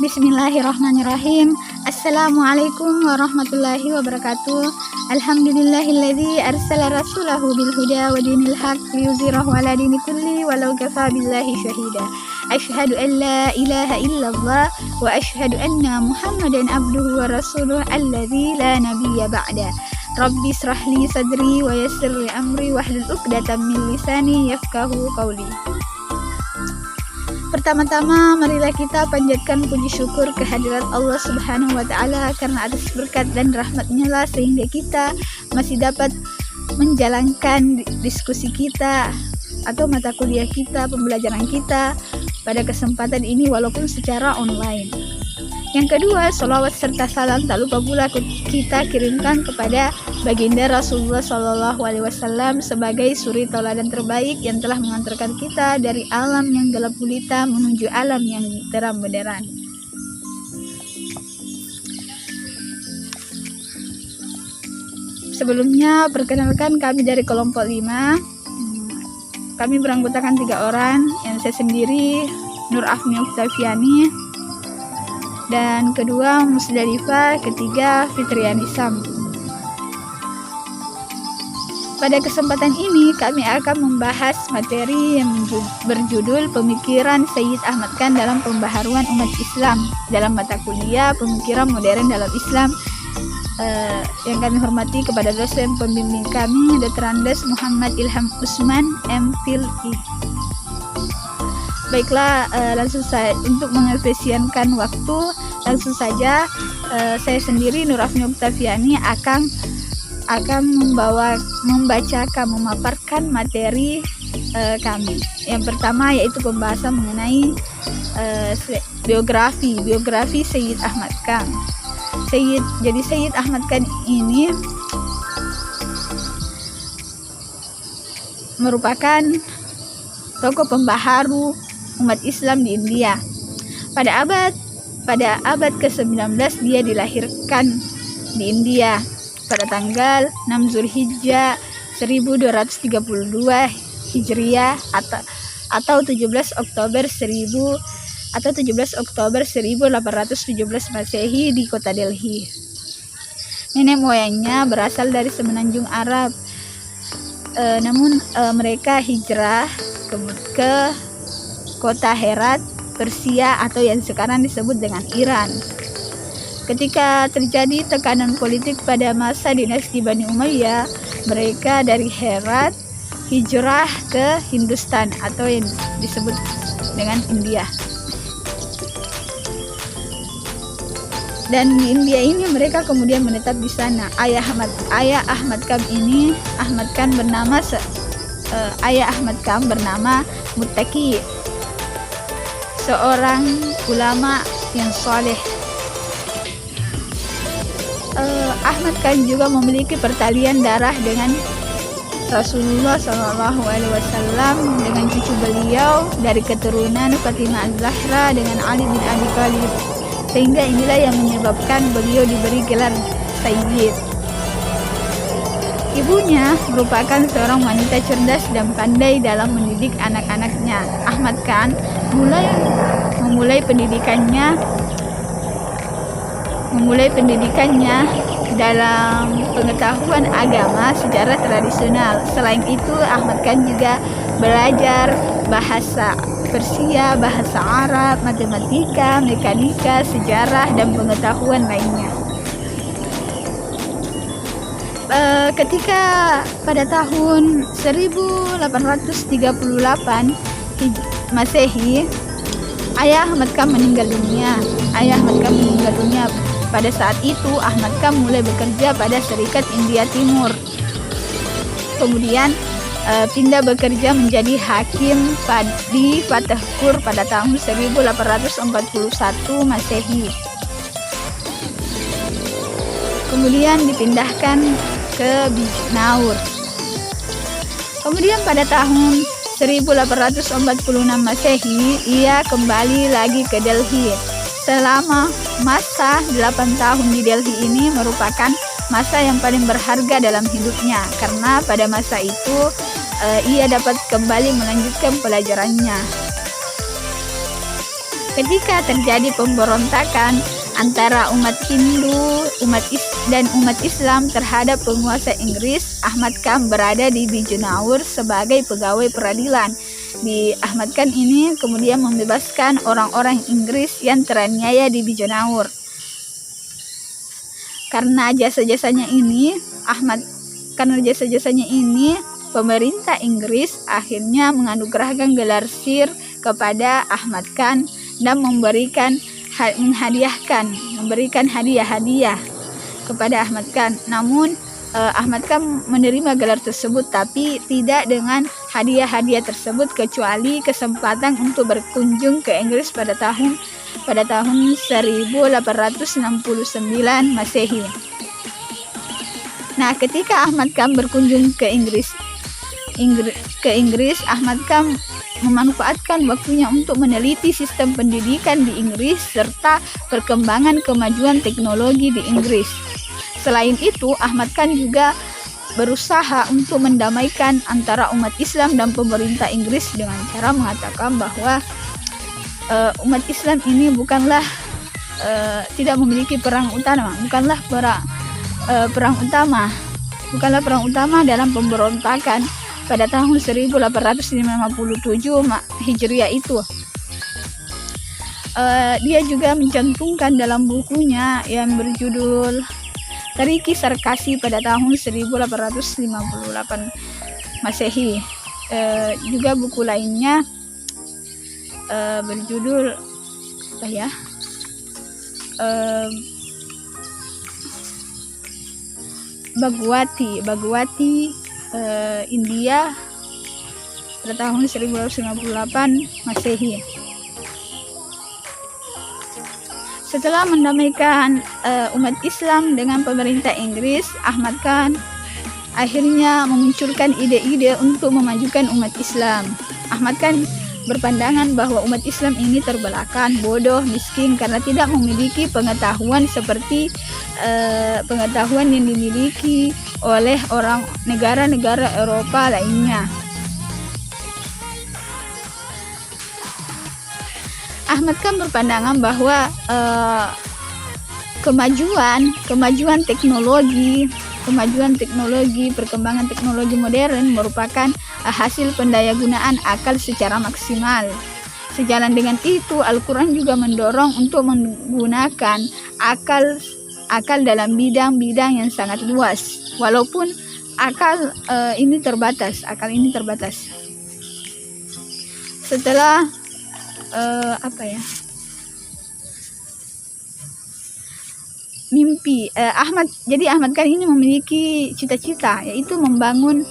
Bismillahirrahmanirrahim. Assalamualaikum warahmatullahi wabarakatuh. Alhamdulillahilladzi arsala rasulahu bil huda wa dinil haq liyuzhirahu ala dini kulli walau kafa billahi syahida. Asyhadu an la ilaha illallah wa asyhadu anna Muhammadan abduhu wa rasuluh alladzi la nabiyya ba'da. Rabbi israh li sadri wa yassir li amri wahlul 'uqdatam min lisani yafqahu qawli. Pertama-tama marilah kita panjatkan puji syukur kehadirat Allah Subhanahu wa taala karena atas berkat dan rahmat-Nya lah sehingga kita masih dapat menjalankan diskusi kita atau mata kuliah kita, pembelajaran kita pada kesempatan ini walaupun secara online. Yang kedua, sholawat serta salam tak lupa pula kita kirimkan kepada baginda Rasulullah SAW sebagai suri tauladan terbaik yang telah mengantarkan kita dari alam yang gelap gulita menuju alam yang terang benderang. Sebelumnya, perkenalkan kami dari kelompok 5. Kami beranggotakan 3 orang, yang saya sendiri Nur Afni Oktaviani, dan kedua Musdalifah, ketiga Fitriani Sam. Pada kesempatan ini kami akan membahas materi yang berjudul Pemikiran Sayyid Ahmad Khan dalam Pembaharuan Umat Islam dalam mata kuliah Pemikiran Modern dalam Islam, yang kami hormati kepada dosen pembimbing kami Dr. Andes Muhammad Ilham Usman MPhil. Baiklah, langsung saja untuk mengefisienkan waktu, langsung saja saya sendiri Nur Afni Oktaviani akan memaparkan materi kami. Yang pertama yaitu pembahasan mengenai biografi Sayyid Ahmad Khan. Jadi Sayyid Ahmad Khan ini merupakan tokoh pembaharu umat Islam di India. Pada abad ke-19 dia dilahirkan di India pada tanggal 6 Zulhijjah 1232 Hijriah atau 17 Oktober 1817 Masehi di kota Delhi. Nenek moyangnya berasal dari semenanjung Arab. Namun mereka hijrah ke kota Herat, Persia atau yang sekarang disebut dengan Iran. Ketika terjadi tekanan politik pada masa dinasti Bani Umayyah, mereka dari Herat hijrah ke Hindustan atau yang disebut dengan India. Dan di India ini mereka kemudian menetap di sana. Ayah Ahmad Khan bernama Muttaqi, seorang ulama yang soleh. Ahmad Khan juga memiliki pertalian darah dengan Rasulullah SAW dengan cucu beliau dari keturunan Fatimah Az-Zahra dengan Ali bin Abi Thalib, sehingga inilah yang menyebabkan beliau diberi gelar Sayyid. Ibunya merupakan seorang wanita cerdas dan pandai dalam mendidik anak-anaknya. Ahmad Khan memulai pendidikannya dalam pengetahuan agama secara tradisional. Selain itu, Ahmad Khan juga belajar bahasa Persia, bahasa Arab, matematika, mekanika, sejarah, dan pengetahuan lainnya. Ketika pada tahun 1838 Masehi, ayah Ahmad Khan meninggal dunia. Pada saat itu Ahmad Khan mulai bekerja pada Serikat India Timur. Kemudian pindah bekerja menjadi hakim di Fatehpur pada tahun 1841 Masehi. Kemudian dipindahkan ke Bijnaur. Kemudian pada tahun 1846 Masehi ia kembali lagi ke Delhi. Selama masa 8 tahun di Delhi ini merupakan masa yang paling berharga dalam hidupnya, karena pada masa itu ia dapat kembali melanjutkan pelajarannya. Ketika terjadi pemberontakan antara umat Hindu dan umat Islam terhadap penguasa Inggris, Ahmad Khan berada di Bijonaur sebagai pegawai peradilan. Di Ahmad Khan ini kemudian membebaskan orang-orang Inggris yang teraniaya di Bijonaur. Karena jasa-jasanya ini, pemerintah Inggris akhirnya menganugerahkan gelar Sir kepada Ahmad Khan dan memberikan hadiah-hadiah kepada Ahmad Khan. Namun Ahmad Khan menerima gelar tersebut, tapi tidak dengan hadiah-hadiah tersebut, kecuali kesempatan untuk berkunjung ke Inggris pada tahun 1869 Masehi. Nah, ketika Ahmad Khan berkunjung ke Inggris, Ahmad Khan memanfaatkan waktunya untuk meneliti sistem pendidikan di Inggris serta perkembangan kemajuan teknologi di Inggris. Selain itu, Ahmad Khan juga berusaha untuk mendamaikan antara umat Islam dan pemerintah Inggris dengan cara mengatakan bahwa umat Islam ini bukanlah tidak memiliki perang utama dalam pemberontakan pada tahun 1857 Hijriah itu. Dia juga mencantumkan dalam bukunya yang berjudul Tarikh Sarkasi pada tahun 1858 Masehi. Juga buku lainnya berjudul Bhagwati India pada tahun 1858 Masehi. Setelah mendamaikan umat Islam dengan pemerintah Inggris, Ahmad Khan akhirnya memunculkan ide-ide untuk memajukan umat Islam. Ahmad Khan berpandangan bahwa umat Islam ini terbelakang, bodoh, miskin karena tidak memiliki pengetahuan seperti pengetahuan yang dimiliki oleh negara-negara Eropa lainnya. Ahmad Khan berpandangan bahwa kemajuan teknologi, perkembangan teknologi modern merupakan hasil pendayagunaan akal secara maksimal. Sejalan dengan itu, Al-Quran juga mendorong untuk menggunakan akal dalam bidang-bidang yang sangat luas, walaupun akal ini terbatas. Setelah mimpi Ahmad Khan ini memiliki cita-cita, yaitu membangun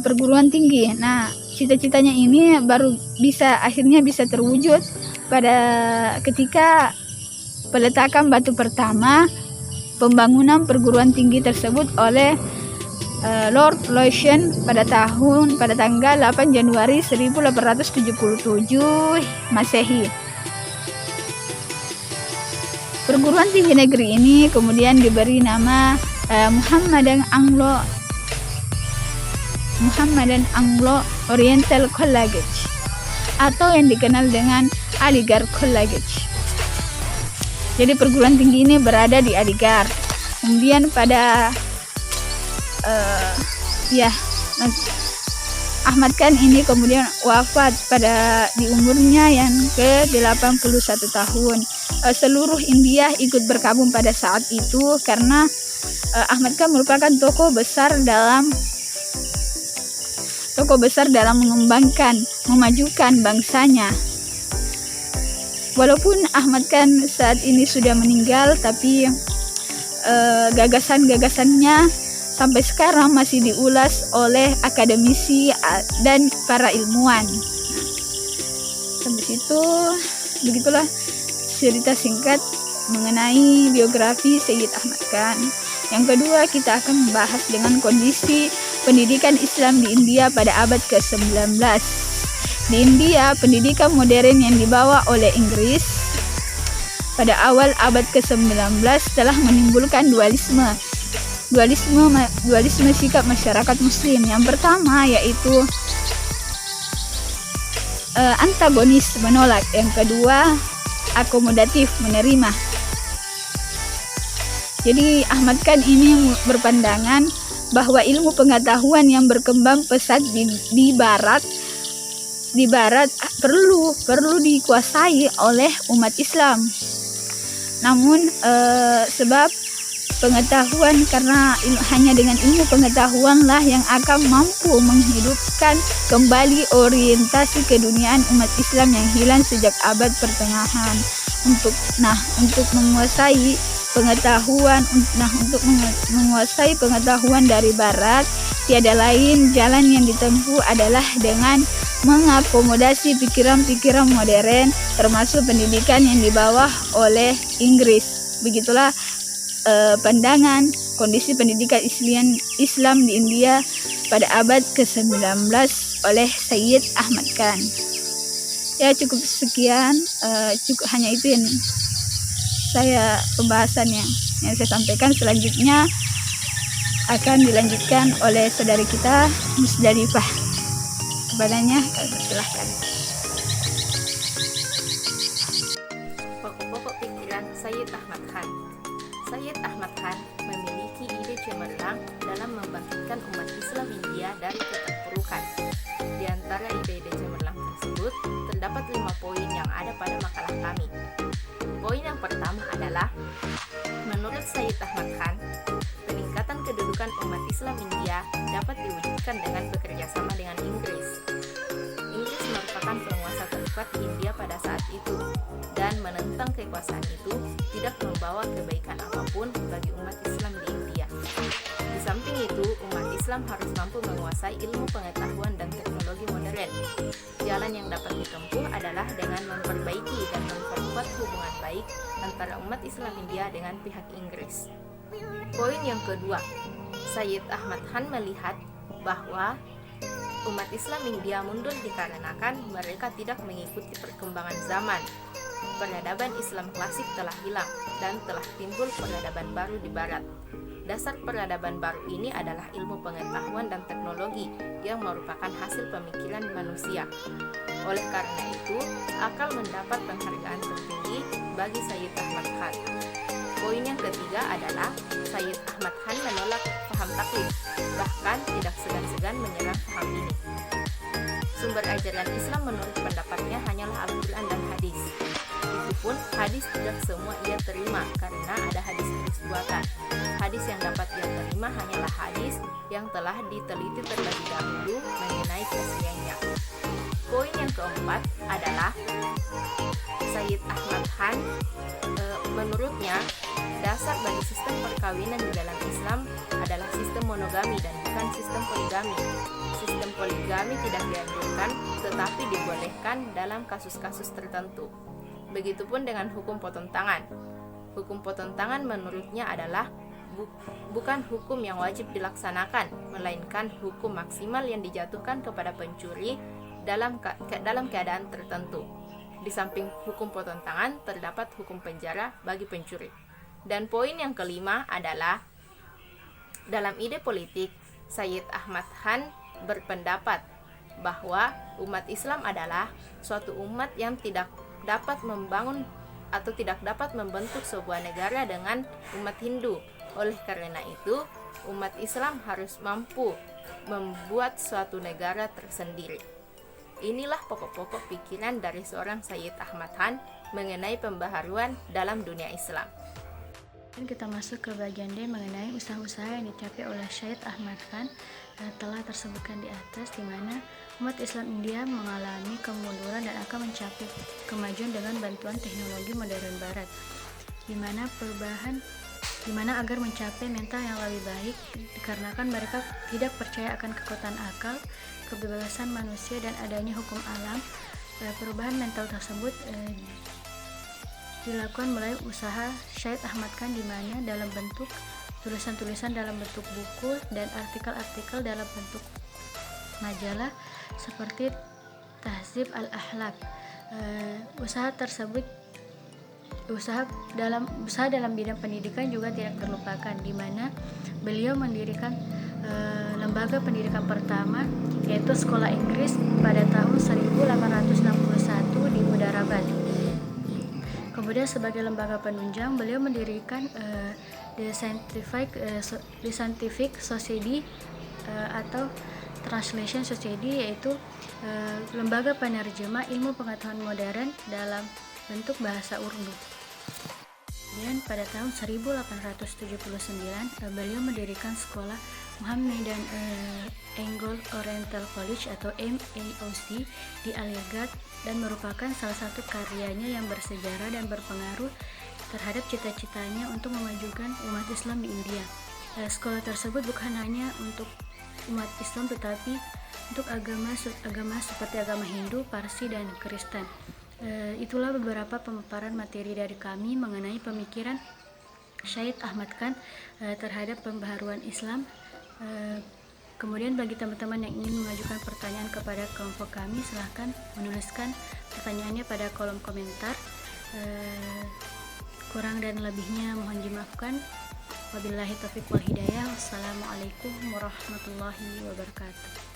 perguruan tinggi. Nah, cita-citanya ini akhirnya bisa terwujud pada ketika peletakan batu pertama pembangunan perguruan tinggi tersebut oleh Lord Lutyens pada tanggal 8 Januari 1877 Masehi. Perguruan tinggi negeri ini kemudian diberi nama Muhammadan Anglo Oriental College atau yang dikenal dengan Aligarh College. Jadi perguruan tinggi ini berada di Aligarh. Kemudian pada Ahmad Khan ini kemudian wafat di umurnya yang ke-81 tahun. Seluruh India ikut berkabung pada saat itu karena Ahmad Khan merupakan tokoh besar dalam memajukan bangsanya. Walaupun Ahmad Khan saat ini sudah meninggal, tapi gagasan-gagasannya sampai sekarang masih diulas oleh akademisi dan para ilmuwan. Sampai situ, begitulah cerita singkat mengenai biografi Sayyid Ahmad Khan. Yang kedua, kita akan membahas dengan kondisi pendidikan Islam di India pada abad ke-19. Di India, pendidikan modern yang dibawa oleh Inggris pada awal abad ke-19 telah menimbulkan dualisme sikap masyarakat muslim. Yang pertama yaitu antagonis, menolak. Yang kedua akomodatif menerima. Jadi Ahmad Khan ini berpandangan bahwa ilmu pengetahuan yang berkembang pesat di barat perlu dikuasai oleh umat Islam. Namun sebab pengetahuan, karena hanya dengan ilmu pengetahuanlah yang akan mampu menghidupkan kembali orientasi keduniaan umat Islam yang hilang sejak abad pertengahan. Untuk menguasai pengetahuan dari barat, tiada lain jalan yang ditempuh adalah dengan mengakomodasi pikiran-pikiran modern, termasuk pendidikan yang dibawa oleh Inggris. Begitulah pandangan kondisi pendidikan Islam di India pada abad ke-19 oleh Sayyid Ahmad Khan. Ya, cukup sekian, hanya itu yang pembahasan yang saya sampaikan. Selanjutnya akan dilanjutkan oleh saudari kita Musdalifah. Kepadanya silahkan. Pokok-pokok pikiran Sayyid Ahmad Khan. Sayyid Ahmad Khan memiliki ide cemerlang dalam membangkitkan umat Islam India dari keterpurukan. Di antara ide-ide cemerlang tersebut terdapat 5 poin yang ada pada makalah kami. Poin yang pertama adalah, menurut Sayyid Ahmad Khan, peningkatan kedudukan umat Islam India dapat diwujudkan dengan bekerja sama dengan Inggris. Inggris merupakan penguasa terkuat di India pada saat itu, dan menentang kekuasaan itu tidak membawa kebaikan apapun bagi umat Islam di India. Di samping itu, umat Islam harus mampu menguasai ilmu pengetahuan dan teknologi modern. Jalan yang dapat ditempuh adalah dengan memperbaiki dan memperkuat hubungan baik antara umat Islam India dengan pihak Inggris. Poin yang kedua, Sayyid Ahmad Khan melihat bahwa umat Islam India mundur dikarenakan mereka tidak mengikuti perkembangan zaman. Peradaban Islam klasik telah hilang dan telah timbul peradaban baru di barat. Dasar peradaban baru ini adalah ilmu pengetahuan dan teknologi yang merupakan hasil pemikiran manusia. Oleh karena itu, akal mendapat penghargaan tertinggi bagi Sayyid Ahmad Khan. Poin yang ketiga adalah Sayyid Ahmad Khan menolak paham taklid, bahkan tidak segan-segan menyerang paham ini. Sumber ajaran Islam menurut pendapatnya hanyalah Al-Quran dan hadis. Itupun hadis tidak semua ia terima karena ada hadis-hadis buatan. Hadis yang dapat ia terima hanyalah hadis yang telah diteliti terlebih dahulu mengenai keasliannya. Poin yang keempat adalah Sayyid Ahmad Khan menurutnya dasar bagi sistem perkawinan di dalam Islam adalah sistem monogami dan bukan sistem poligami. Sistem poligami tidak dianjurkan tetapi dibolehkan dalam kasus-kasus tertentu. Begitupun dengan hukum potong tangan. Hukum potong tangan menurutnya adalah bukan hukum yang wajib dilaksanakan, melainkan hukum maksimal yang dijatuhkan kepada pencuri dalam keadaan tertentu. Di samping hukum potong tangan, terdapat hukum penjara bagi pencuri. Dan poin yang kelima adalah, dalam ide politik, Sayyid Ahmad Khan berpendapat bahwa umat Islam adalah suatu umat yang tidak dapat membangun atau tidak dapat membentuk sebuah negara dengan umat Hindu. Oleh karena itu, umat Islam harus mampu membuat suatu negara tersendiri. Inilah pokok-pokok pikiran dari seorang Sayyid Ahmad Khan mengenai pembaharuan dalam dunia Islam. Dan kita masuk ke bagian D mengenai usaha-usaha yang dicapai oleh Sayyid Ahmad Khan telah tersebutkan di atas, di mana umat Islam India mengalami kemunduran dan akan mencapai kemajuan dengan bantuan teknologi modern barat, di mana agar mencapai mental yang lebih baik dikarenakan mereka tidak percaya akan kekuatan akal, kebebasan manusia dan adanya hukum alam. Perubahan mental tersebut dilakukan melalui usaha Sayyid Ahmad Khan, di mana dalam bentuk tulisan-tulisan dalam bentuk buku dan artikel-artikel dalam bentuk majalah seperti Tahzib al-Akhlaq. Usaha dalam bidang pendidikan juga tidak terlupakan, di mana beliau mendirikan lembaga pendidikan pertama, yaitu Sekolah Inggris pada tahun 1861 di Hyderabad. Kemudian sebagai lembaga penunjang, beliau mendirikan The Scientific Society atau Translation Society, yaitu lembaga penerjemah ilmu pengetahuan modern dalam bentuk bahasa Urdu. Kemudian pada tahun 1879 beliau mendirikan sekolah Muhammadan Anglo Oriental College atau MAOC di Aligarh, dan merupakan salah satu karyanya yang bersejarah dan berpengaruh terhadap cita-citanya untuk memajukan umat Islam di India. Sekolah tersebut bukan hanya untuk umat Islam tetapi untuk agama seperti agama Hindu, Parsi, dan Kristen. Itulah beberapa pemaparan materi dari kami mengenai pemikiran Syed Ahmad Khan terhadap pembaharuan Islam. Kemudian bagi teman-teman yang ingin mengajukan pertanyaan kepada kelompok kami, silahkan menuliskan pertanyaannya pada kolom komentar. Kurang dan lebihnya mohon dimaafkan. Wabillahi taufiq wal hidayah. Wassalamualaikum warahmatullahi wabarakatuh.